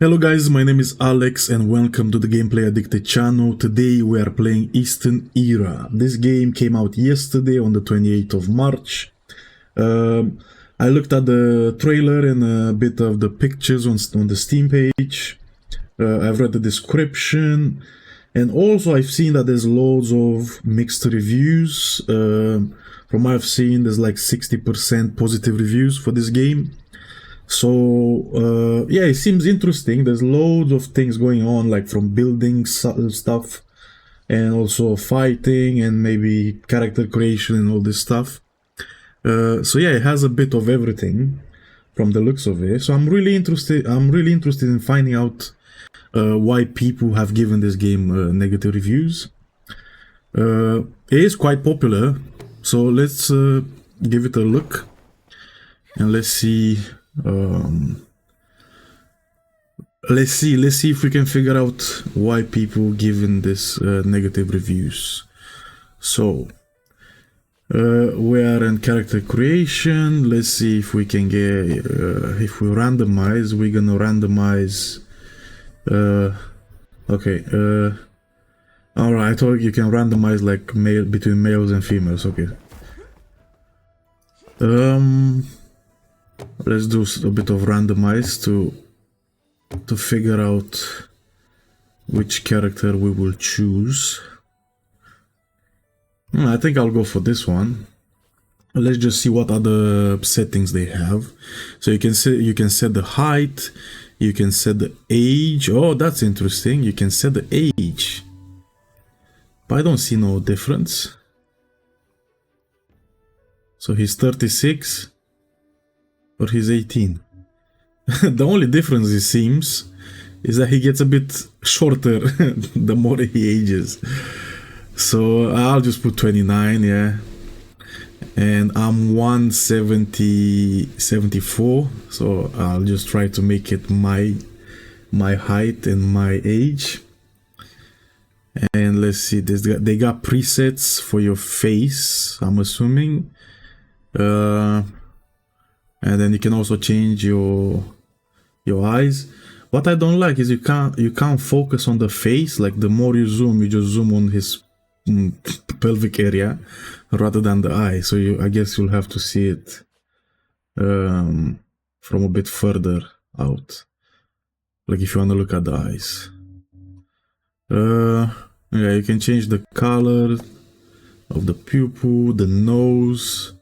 Hello guys, my name is Alex and welcome to the Gameplay Addicted channel. Today we are playing Eastern Era. This game came out yesterday on the 28th of March. I looked at the trailer and a bit of the pictures on the Steam page. I've read the description and also I've seen that there's loads of mixed reviews. From what I've seen, there's like 60% positive reviews for this game. So yeah, it seems interesting. There's loads of things going on, like from building stuff and also fighting and maybe character creation and all this stuff. So yeah, it has a bit of everything from the looks of it. So I'm really interested in finding out why people have given this game negative reviews. It is quite popular, so let's give it a look and let's see if we can figure out why people given this negative reviews. So we are in character creation. Let's see if we can get if we randomize. We're gonna randomize okay, alright, I thought you can randomize like between males and females. Okay, let's do a bit of randomize to figure out which character we will choose. I think I'll go for this one. Let's just see what other settings they have. So you can set the height, you can set the age. Oh, that's interesting. You can set the age, but I don't see no difference. So he's 36 or he's 18. The only difference, it seems, is that he gets a bit shorter the more he ages. So I'll just put 29, yeah. And I'm 174, so I'll just try to make it my height and my age. And let's see, they got presets for your face, I'm assuming. And then you can also change your eyes. What I don't like is you can't focus on the face. Like the more you just zoom on his pelvic area rather than the eye. So I guess you'll have to see it from a bit further out. Like if you want to look at the eyes. Yeah, you can change the color of the pupil, the nose,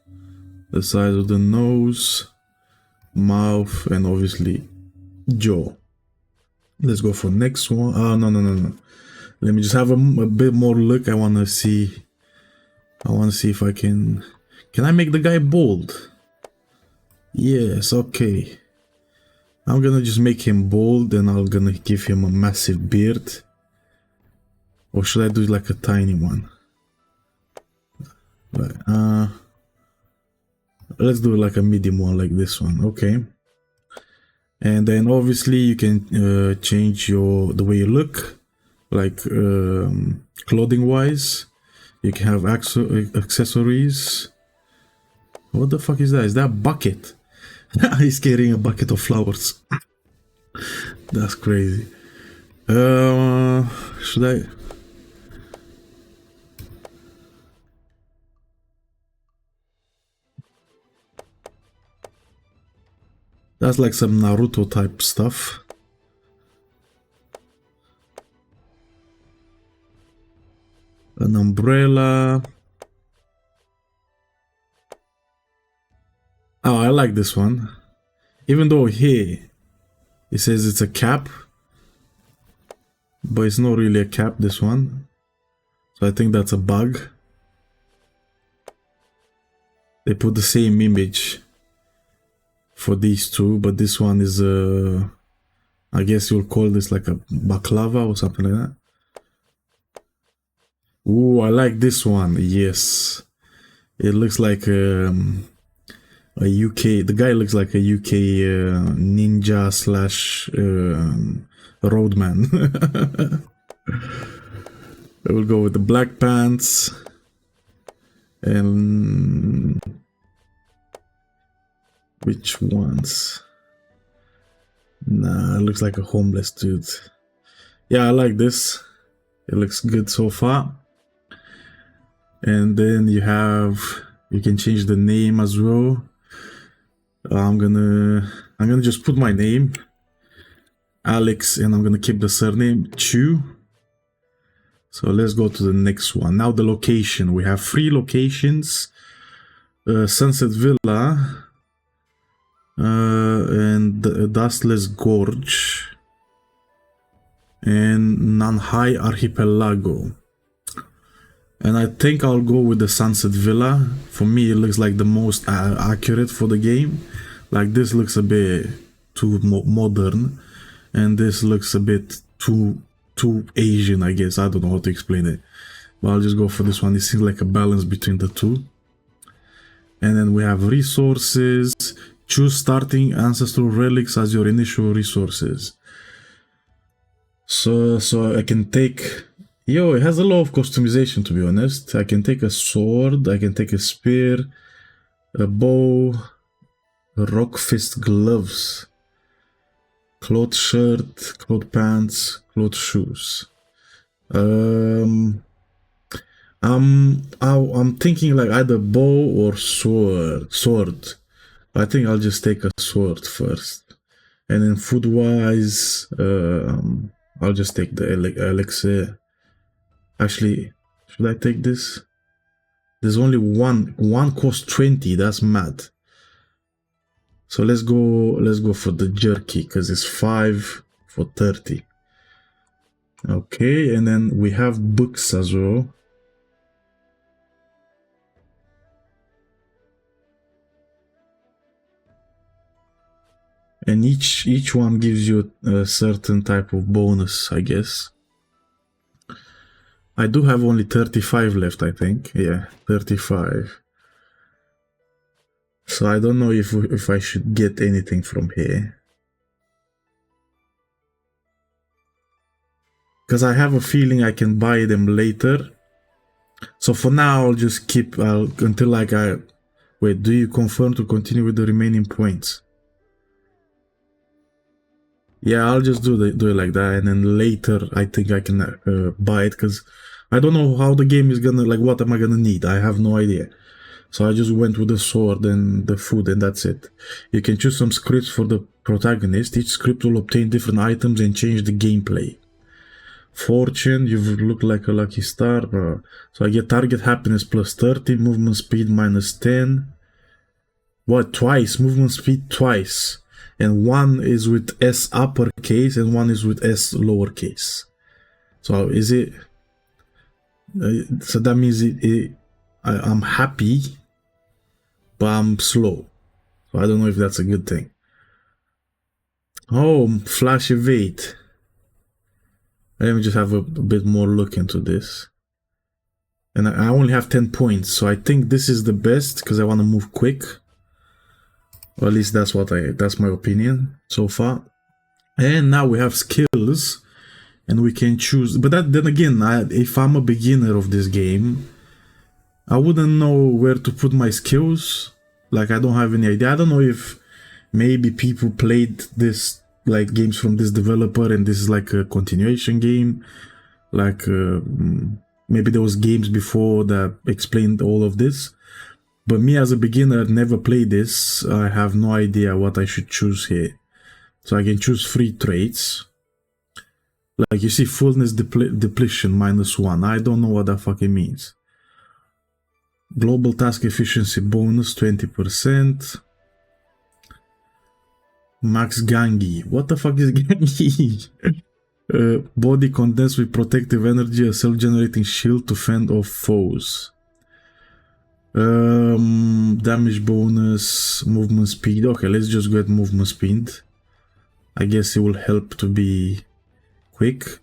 the size of the nose, mouth, and obviously jaw. Let's go for next one. Oh, no. Let me just have a bit more look. I want to see if I can I make the guy bald? Yes, okay. I'm gonna just make him bald and I'm gonna give him a massive beard. Or should I do like a tiny one? Right, let's do like a medium one, like this one. Okay. And then obviously you can change the way you look, like clothing wise. You can have accessories. What the fuck is that? Is that a bucket? He's carrying a bucket of flowers. That's crazy. Should I? That's like some Naruto type stuff. An umbrella. Oh, I like this one. Even though here it says it's a cap, but it's not really a cap, this one. So I think that's a bug. They put the same image for these two, but this one is I guess you'll call this like a baklava or something like that. Ooh, I like this one. Yes, it looks like a UK. The guy looks like a UK ninja slash roadman. I will go with the black pants and which ones? Nah, it looks like a homeless dude. Yeah, I like this. It looks good so far. And then you can change the name as well. I'm gonna just put my name, Alex, and I'm gonna keep the surname Chu. So let's go to the next one. Now the location. We have 3 locations. Sunset Villa and Dustless Gorge and Nanhai Archipelago. And I think I'll go with the Sunset Villa. For me, it looks like the most accurate for the game. Like this looks a bit too modern, and this looks a bit too Asian, I guess. I don't know how to explain it, but I'll just go for this one. It seems like a balance between the two. And then we have resources. Choose starting ancestral relics as your initial resources. So I can take... Yo, it has a lot of customization, to be honest. I can take a sword, I can take a spear, a bow, rock fist gloves, cloth shirt, cloth pants, cloth shoes. I'm thinking like either bow or sword. I think I'll just take a sword first, and then food wise, I'll just take the elixir. Actually, should I take this? There's only one cost 20. That's mad. So let's go for the jerky, because it's 5 for 30. Okay, and then we have books as well. And each one gives you a certain type of bonus, I guess. I do have only 35 left, I think. Yeah, 35. So I don't know if I should get anything from here. Because I have a feeling I can buy them later. So for now, I'll just keep until like I... Wait, do you confirm to continue with the remaining points? Yeah, I'll just do it like that, and then later I think I can buy it, because I don't know how the game is gonna, like, what am I gonna need? I have no idea. So I just went with the sword and the food, and that's it. You can choose some scripts for the protagonist. Each script will obtain different items and change the gameplay. Fortune, you look like a lucky star. So I get target happiness plus 30, movement speed minus 10. What? Twice? Movement speed twice. And one is with S uppercase and one is with S lowercase. So is it... so that means I'm happy, but I'm slow. So I don't know if that's a good thing. Oh, flash evade. Let me just have a bit more look into this. And I only have 10 points, so I think this is the best because I want to move quick. Or at least that's my opinion so far. And now we have skills, and we can choose. But then again, if I'm a beginner of this game, I wouldn't know where to put my skills. Like, I don't have any idea. I don't know if maybe people played this, like, games from this developer and this is like a continuation game. Like, maybe there was games before that explained all of this. But me as a beginner, never played this. I have no idea what I should choose here. So I can choose 3 traits. Like, you see, fullness depletion -1. I don't know what that fucking means. Global task efficiency bonus 20%. Max Gangi. What the fuck is Gangi? Body condensed with protective energy, a self-generating shield to fend off foes. Damage bonus, movement speed. Okay, let's just get movement speed. I guess it will help to be quick.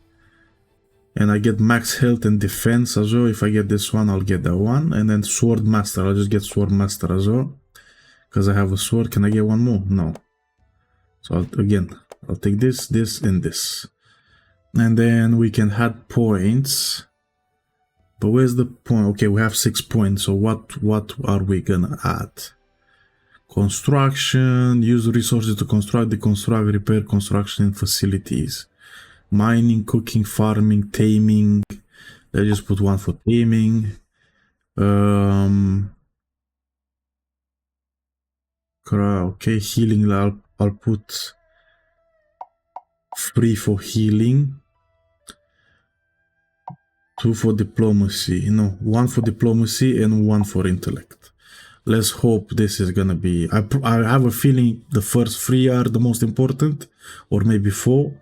And I get max health and defense as well. If I get this one, I'll get that one. And then sword master. I'll just get sword master as well, because I have a sword. Can I get one more? No. So I'll take this, and this. And then we can add points. But where's the point? Okay, we have 6 points. So what are we gonna add? Construction, use resources to construct, deconstruct, repair construction and facilities. Mining, cooking, farming, taming. Let's just put one for taming. Okay, healing, I'll put 3 for healing. 2 for diplomacy. No, 1 for diplomacy and 1 for intellect. Let's hope this is gonna be... I have a feeling the first 3 are the most important, or maybe 4,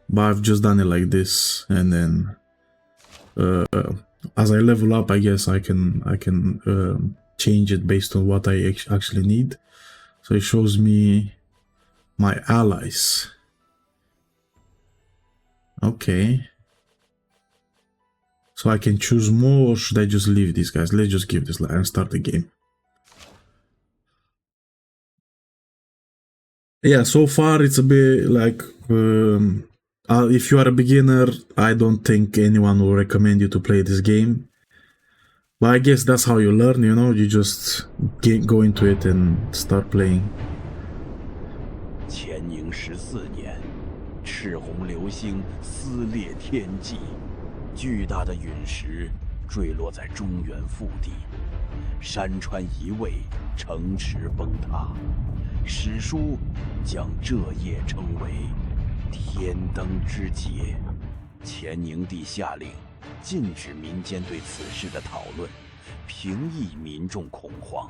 but I've just done it like this, and then as I level up, I guess I can change it based on what I actually need. So it shows me my allies. Okay. So I can choose more, or should I just leave these guys? Let's just give this and start the game. Yeah, so far it's a bit like, if you are a beginner, I don't think anyone will recommend you to play this game. But I guess that's how you learn, you know, you just go into it and start playing. 乾宁14年，赤红流星撕裂天际，巨大的陨石坠落在中原腹地，山川移位，城池崩塌。史书将这夜称为“天灯之劫”。乾宁帝下令禁止民间对此事的讨论，平抑民众恐慌。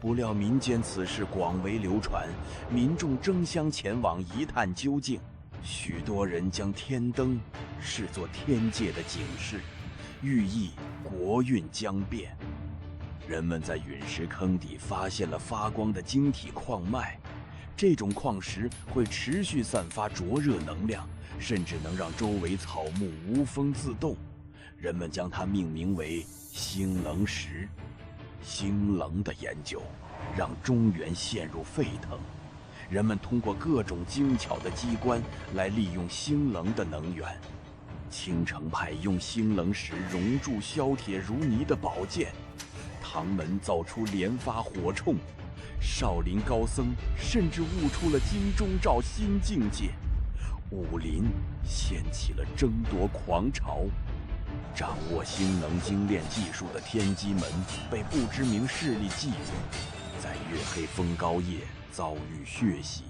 不料民间此事广为流传，民众争相前往一探究竟。许多人将天灯视作天界的警示，寓意国运将变。人们在陨石坑底发现了发光的晶体矿脉，这种矿石会持续散发灼热能量，甚至能让周围草木无风自动。人们将它命名为星棱石。星棱的研究让中原陷入沸腾，人们通过各种精巧的机关来利用星棱的能源。青城派用星棱石熔铸削铁如泥的宝剑，唐门造出连发火铳，少林高僧甚至悟出了金钟罩新境界，武林掀起了争夺狂潮。掌握星能精炼技术的天机门被不知名势力觊觎，在月黑风高夜遭遇血洗。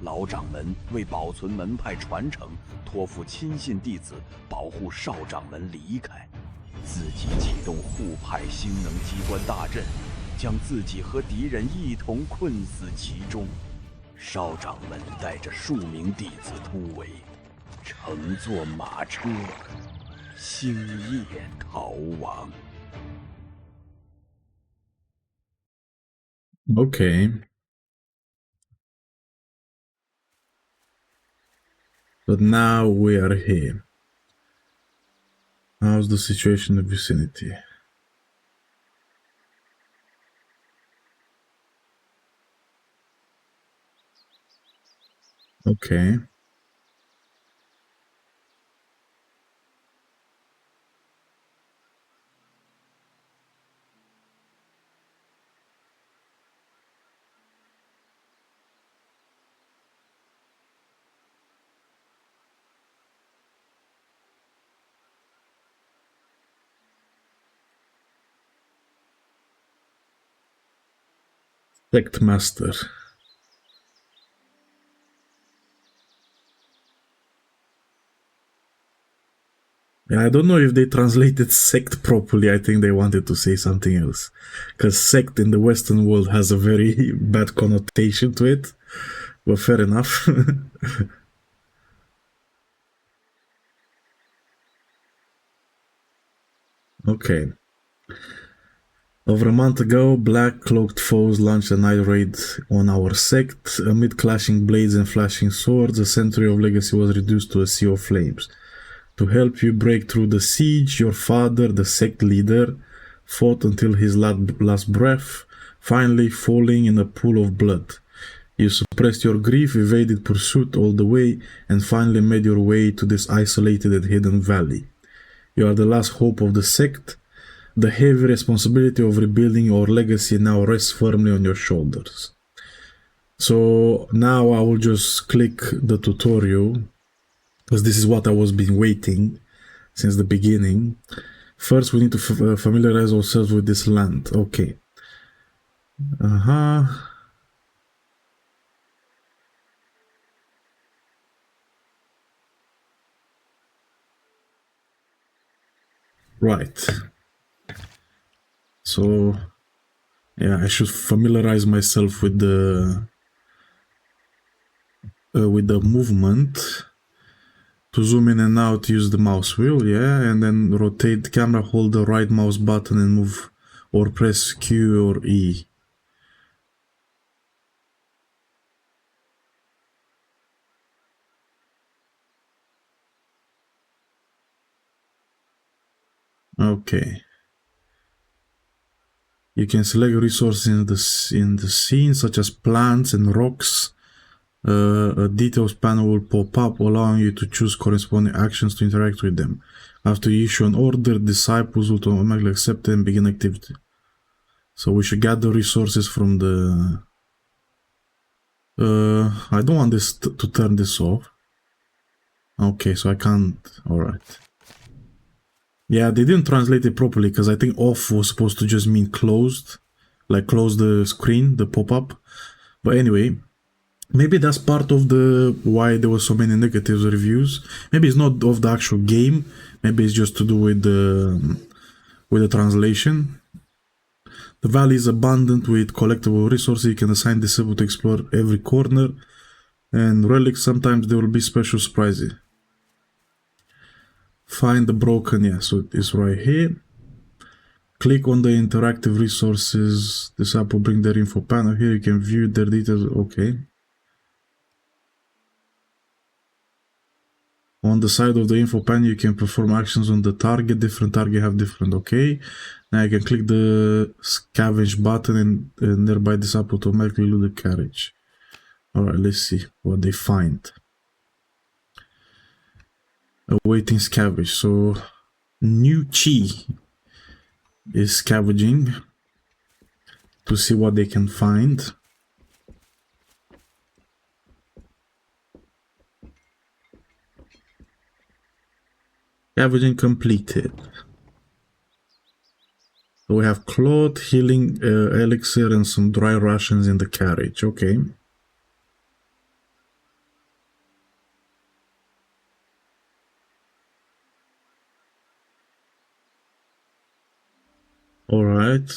老掌门为保存门派传承，托付亲信弟子保护少掌门离开，自己启动护派星能机关大阵，将自己和敌人一同困死其中。少掌门带着数名弟子突围，乘坐马车星夜逃亡。Okay. But now we are here. How's the situation in the vicinity? Okay. Sect Master. I don't know if they translated sect properly. I think they wanted to say something else. Because sect in the Western world has a very bad connotation to it. But fair enough. Okay. Over a month ago, black-cloaked foes launched a night raid on our sect. Amid clashing blades and flashing swords, a century of legacy was reduced to a sea of flames. To help you break through the siege, your father, the sect leader, fought until his last breath, finally falling in a pool of blood. You suppressed your grief, evaded pursuit all the way, and finally made your way to this isolated and hidden valley. You are the last hope of the sect, The heavy responsibility of rebuilding your legacy now rests firmly on your shoulders. So now I will just click the tutorial, because this is what I was been waiting since the beginning. First, we need to familiarize ourselves with this land. Okay. Right. So, yeah, I should familiarize myself with the movement. To zoom in and out, use the mouse wheel, yeah, and then rotate the camera, hold the right mouse button and move, or press Q or E. Okay. You can select resources in the scene, such as plants and rocks. A details panel will pop up, allowing you to choose corresponding actions to interact with them. After you issue an order, disciples will automatically accept it and begin activity. So we should gather resources from the... I don't want this to turn this off. Okay, so I can't... Alright. Yeah, they didn't translate it properly, because I think off was supposed to just mean closed. Like close the screen, the pop-up. But anyway... Maybe that's part of the why there were so many negative reviews. Maybe it's not of the actual game. Maybe it's just to do with the translation. The valley is abundant with collectible resources. You can assign disciples to explore every corner. And relics, sometimes there will be special surprises. Find the broken, yeah, so it's right here. Click on the interactive resources. This app will bring their info panel. Here you can view their details. Okay. On the side of the info panel, you can perform actions on the target. Different target have different. Okay. Now you can click the scavenge button and nearby this app automatically loot the carriage. Alright, let's see what they find. Awaiting scavenge. So, new Chi is scavenging to see what they can find. Scavenging completed. So we have cloth, healing elixir, and some dry rations in the carriage. Okay. Alright.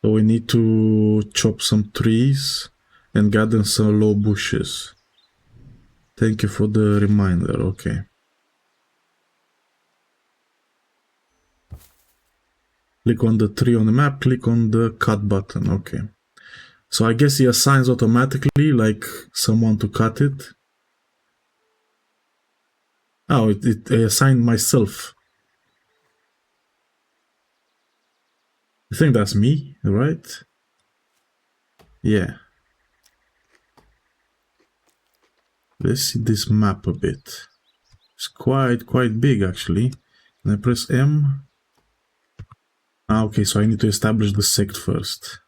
So we need to chop some trees and gather some low bushes. Thank you for the reminder. Okay. Click on the tree on the map, click on the cut button. Okay. So I guess he assigns automatically, like someone to cut it. Oh, it assigned myself. I think that's me, right? Yeah. Let's see this map a bit. It's quite big actually. Can I press M? Ah, okay, so I need to establish the sect first.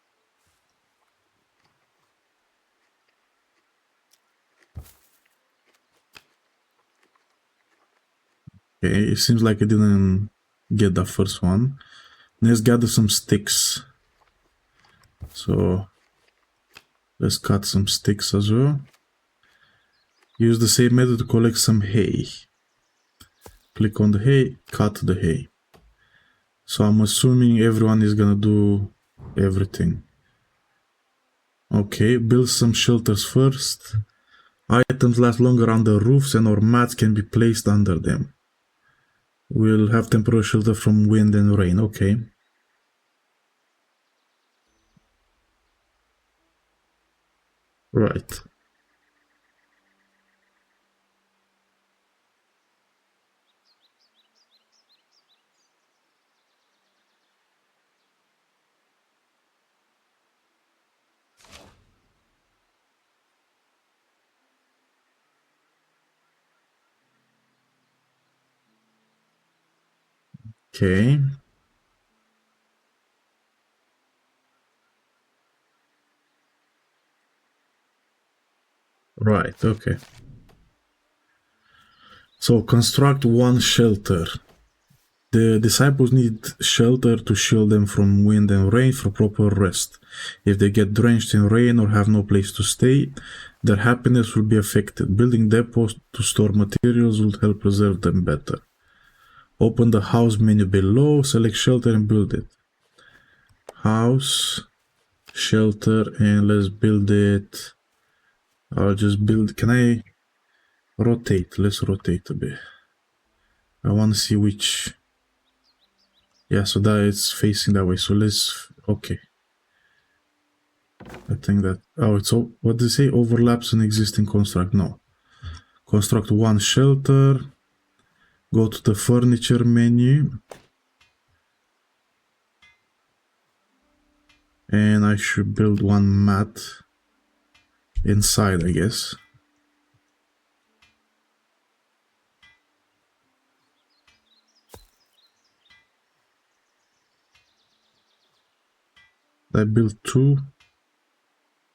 Okay, it seems like I didn't get that first one. Let's gather some sticks. So let's cut some sticks as well. Use the same method to collect some hay. Click on the hay, cut the hay. So I'm assuming everyone is gonna do everything. Okay, build some shelters first. Items last longer under roofs and or mats can be placed under them. We'll have temporary shelter from wind and rain. Okay. Right. Okay. Right, okay. So construct one shelter. The disciples need shelter to shield them from wind and rain for proper rest. If they get drenched in rain or have no place to stay, their happiness will be affected. Building depots to store materials will help preserve them better. Open the house menu below, select shelter and build it. House, shelter, and let's build it. I'll just build. Can I rotate? Let's rotate a bit. I want to see which. Yeah, so that it's facing that way. So let's. Okay. I think that. Oh, it's. What do they say? Overlaps an existing construct. No. Construct one shelter. Go to the furniture menu. And I should build one mat inside, I guess. I built two.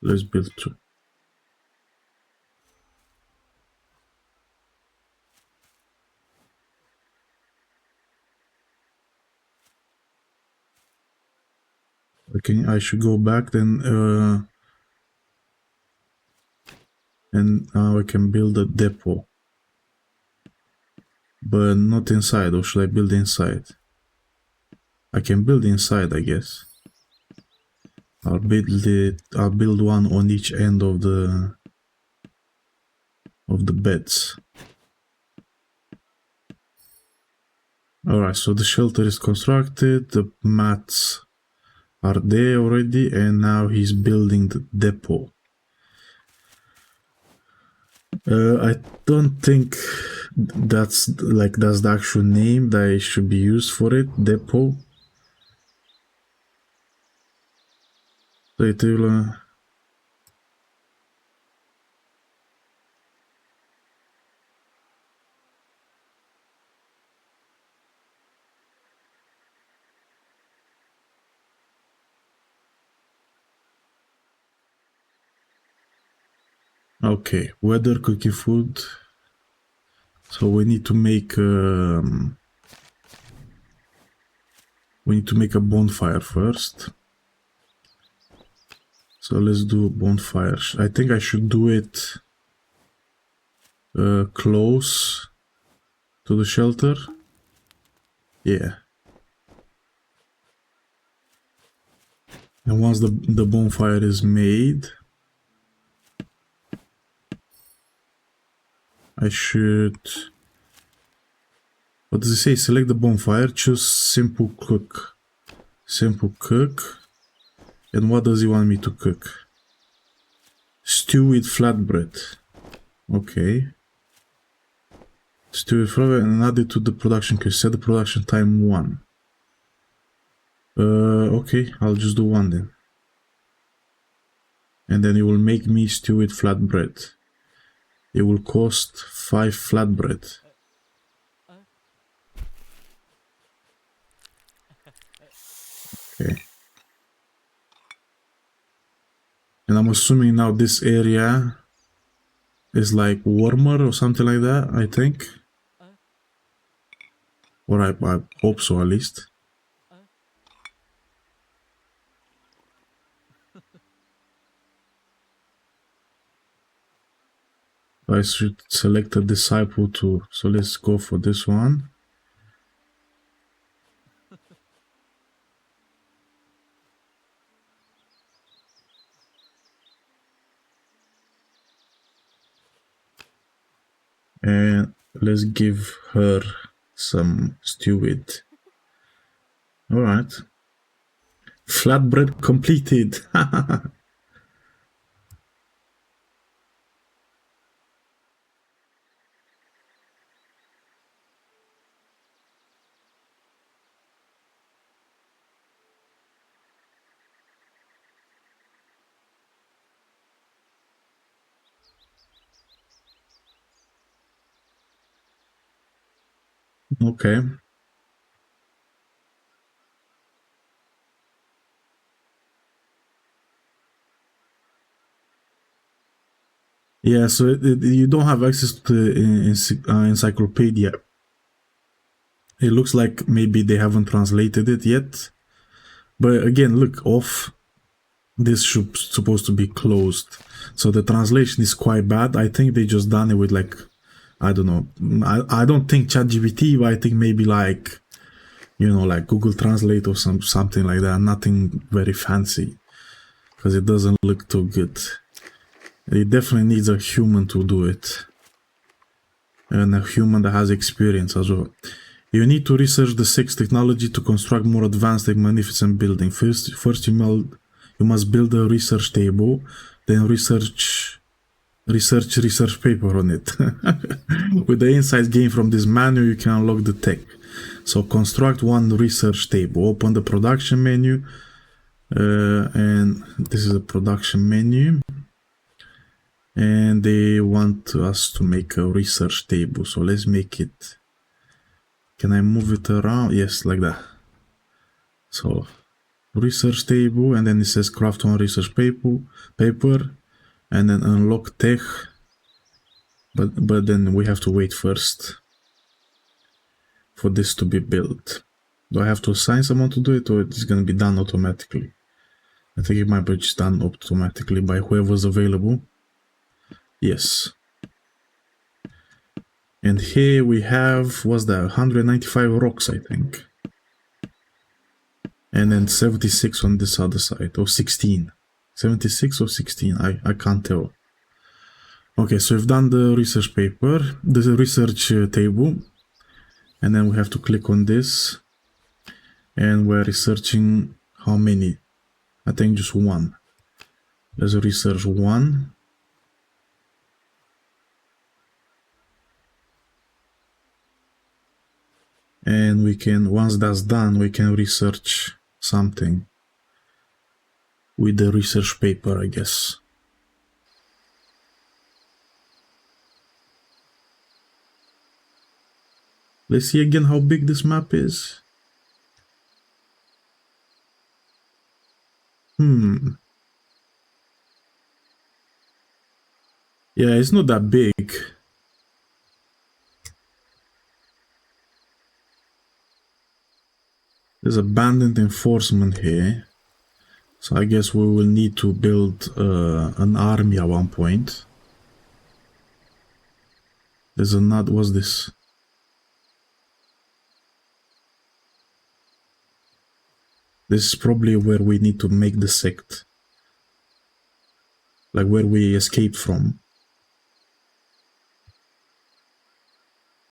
Let's build two. Okay, I should go back then, and now I can build a depot, but not inside. Or should I build inside? I can build inside, I guess. I'll build it. I'll build one on each end of the beds. All right, so the shelter is constructed. The mats are there already, and now he's building the depot. I don't think that's the actual name that should be used for it. Depot. So it will. Okay, weather, cooking food. So we need to make a bonfire first. So let's do a bonfire. I think I should do it close to the shelter. Yeah. And once the bonfire is made, I should. What does it say? Select the bonfire. Choose simple cook. Simple cook. And what does he want me to cook? Stew with flatbread. Okay. Stew with flatbread and add it to the production queue. Set the production time 1. Okay, I'll just do 1 then. And then it will make me stew with flatbread. It will cost 5 flatbread. Okay. And I'm assuming now this area is like warmer or something like that, I think. Or I hope so, at least. I should select a disciple too. So let's go for this one. And let's give her some stew with. Alright. Flatbread completed. Okay. Yeah, so you don't have access to the encyclopedia. It looks like maybe they haven't translated it yet. But again, look, off. This should supposed to be closed. So the translation is quite bad. I think they just done it with like, I don't know. I don't think ChatGPT, but I think maybe like, you know, like Google Translate or something like that. Nothing very fancy, because it doesn't look too good. It definitely needs a human to do it, and a human that has experience as well. You need to research the sect technology to construct more advanced and magnificent building. First you must build a research table, then research paper on it. With the insights gained from this manual, you can unlock the tech. So construct one research table. Open the production menu, and this is a production menu. And they want us to make a research table. So let's make it. Can I move it around? Yes, like that. So research table, and then it says craft one research paper, and then unlock tech. But then we have to wait first for this to be built. Do I have to assign someone to do it, or it's going to be done automatically? I think it might be just done automatically by whoever's available. Yes. And here we have, what's that, 195 rocks, I think. And then 76 on this other side, or 16. 76 or 16, I can't tell. Okay, so we've done the research paper, the research table. And then we have to click on this. And we're researching how many? I think just one. Let's research one. And we can, once that's done, we can research something with the research paper, I guess. Let's see again how big this map is. Yeah, it's not that big. There's abandoned enforcement here. So I guess we will need to build an army at one point. There's another, what's this? This is probably where we need to make the sect. Like where we escaped from.